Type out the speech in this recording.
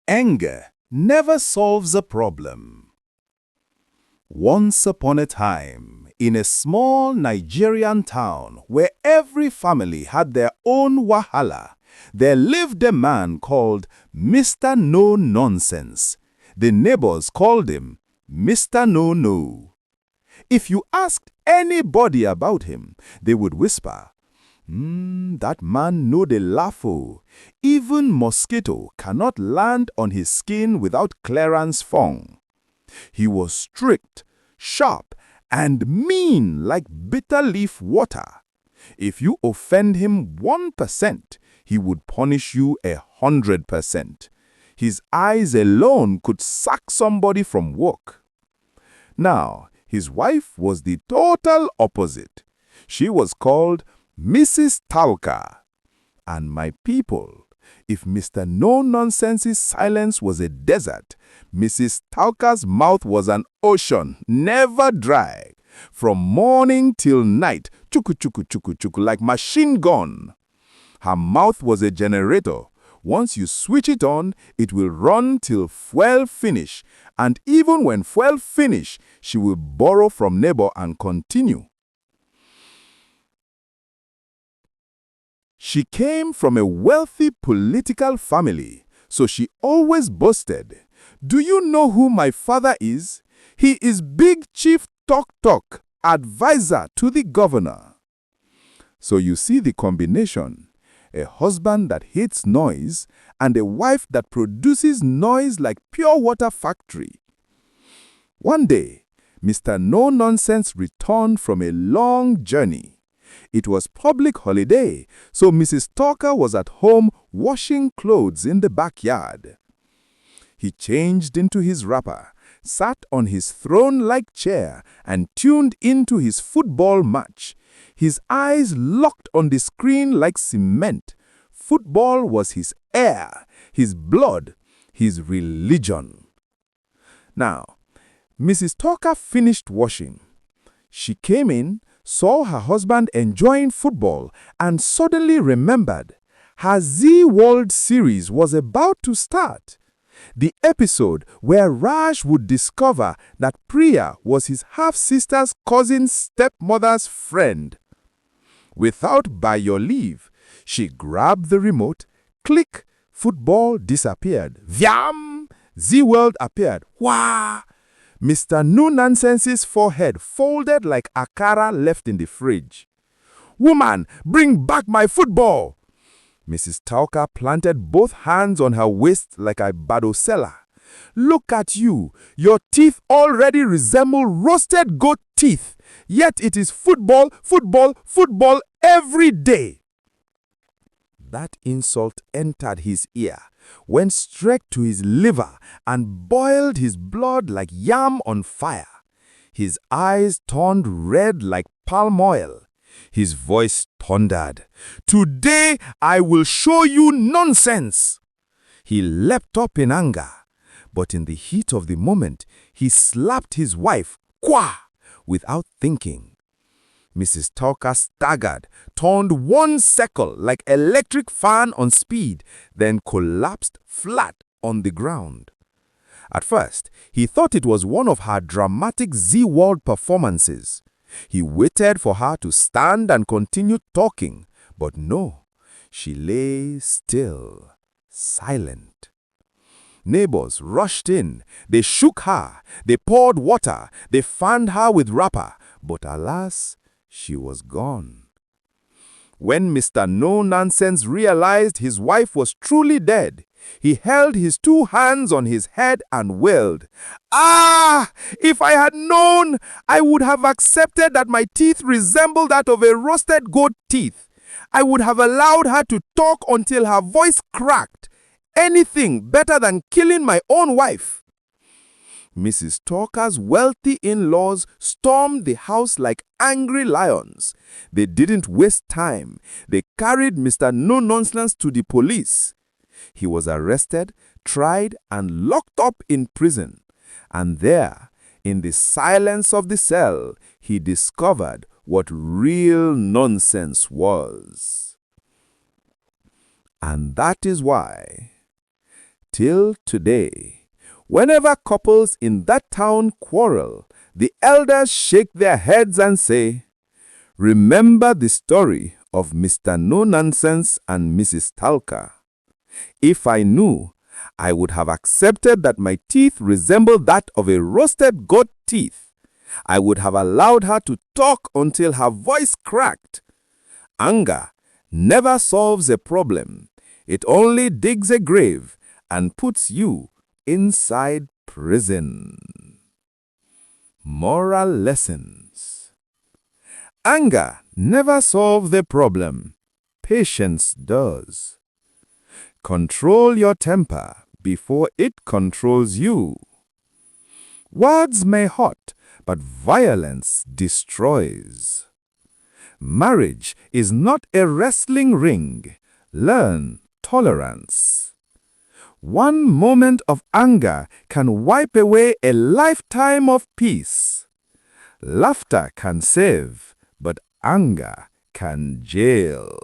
Anger never solves a problem. Once upon a time, in a small Nigerian town where every family had their own wahala, there lived a man called Mr. No Nonsense. The neighbors called him Mr. No No. If you asked anybody about him, they would whisper, that man no dey laugh o. Even mosquito cannot land on his skin without clearance fong. He was strict, sharp, and mean like bitter leaf water. If you offend him 1%, he would punish you 100%. His eyes alone could sack somebody from work. Now, his wife was the total opposite. She was called Mrs. Tauka. And my people, if Mr. No Nonsense's silence was a desert, Mrs. Tauka's mouth was an ocean, never dry. From morning till night, chuku chuku chuku chuku, like machine gun. Her mouth was a generator. Once you switch it on, it will run till fuel finish. And even when fuel finish, she will borrow from neighbor and continue. She came from a wealthy political family, so she always boasted, "Do you know who my father is? He is Big Chief Tok Tok, advisor to the governor." So you see the combination, a husband that hates noise and a wife that produces noise like pure water factory. One day, Mr. No Nonsense returned from a long journey. It was public holiday, so Mrs. Tauka was at home washing clothes in the backyard. He changed into his wrapper, sat on his throne-like chair, and tuned into his football match. His eyes locked on the screen like cement. Football was his air, his blood, his religion. Now, Mrs. Tauka finished washing. She came in, saw her husband enjoying football, and suddenly remembered her Zee World series was about to start. The episode where Raj would discover that Priya was his half-sister's cousin's stepmother's friend. Without by your leave, she grabbed the remote, click, football disappeared. Vyam! Zee World appeared. Wah! Mr. No Nonsense's forehead folded like akara left in the fridge. "Woman, bring back my football!" Mrs. Tauka planted both hands on her waist like a badosela. "Look at you. Your teeth already resemble roasted goat teeth. Yet it is football, football, football every day." That insult entered his ear, went straight to his liver, and boiled his blood like yam on fire. His eyes turned red like palm oil. His voice thundered, "Today I will show you nonsense!" He leapt up in anger, but in the heat of the moment, he slapped his wife, "Kwa!" without thinking. Mrs. Tauka staggered, turned one circle like electric fan on speed, then collapsed flat on the ground. At first, he thought it was one of her dramatic Zee World performances. He waited for her to stand and continue talking, but no, she lay still, silent. Neighbors rushed in. They shook her. They poured water. They fanned her with wrapper. But alas, she was gone. When Mr. No Nonsense realized his wife was truly dead, he held his two hands on his head and wailed, "Ah! If I had known, I would have accepted that my teeth resembled that of a roasted goat teeth. I would have allowed her to talk until her voice cracked. Anything better than killing my own wife." Mrs. Tauka's wealthy in-laws stormed the house like angry lions. They didn't waste time. They carried Mr. No Nonsense to the police. He was arrested, tried, and locked up in prison. And there, in the silence of the cell, he discovered what real nonsense was. And that is why Till today, whenever couples in that town quarrel, the elders shake their heads and say, "Remember the story of Mr. No-Nonsense and Mrs. Talca. If I knew, I would have accepted that my teeth resembled that of a roasted goat teeth. I would have allowed her to talk until her voice cracked. Anger never solves a problem. It only digs a grave and puts you inside prison." Moral lessons. Anger never solves the problem. Patience does. Control your temper before it controls you. Words may hurt, but violence destroys. Marriage is not a wrestling ring. Learn tolerance. One moment of anger can wipe away a lifetime of peace. Laughter can save, but anger can jail.